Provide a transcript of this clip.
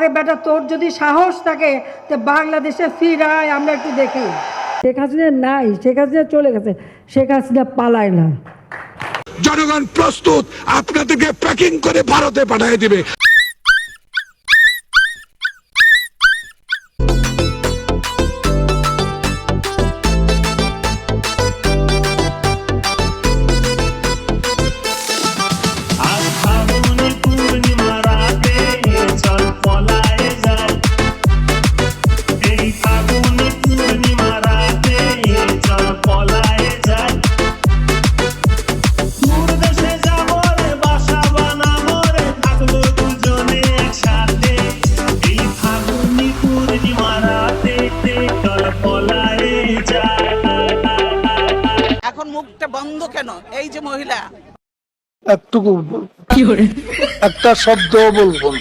আরে বেটা, তোর যদি সাহস থাকে তো বাংলাদেশে ফিরায়, আমরা একটু দেখি। শেখ হাসিনা নাই, শেখ হাসিনা চলে গেছে, শেখ হাসিনা পালায় না। জনগণ প্রস্তুত আপনাদেরকে প্যাকিং করে ভারতে পাঠিয়ে দিবে। এখন মুখটা বন্ধ কেন? এই যে মহিলা একটুকু একটা শব্দ বলবো না।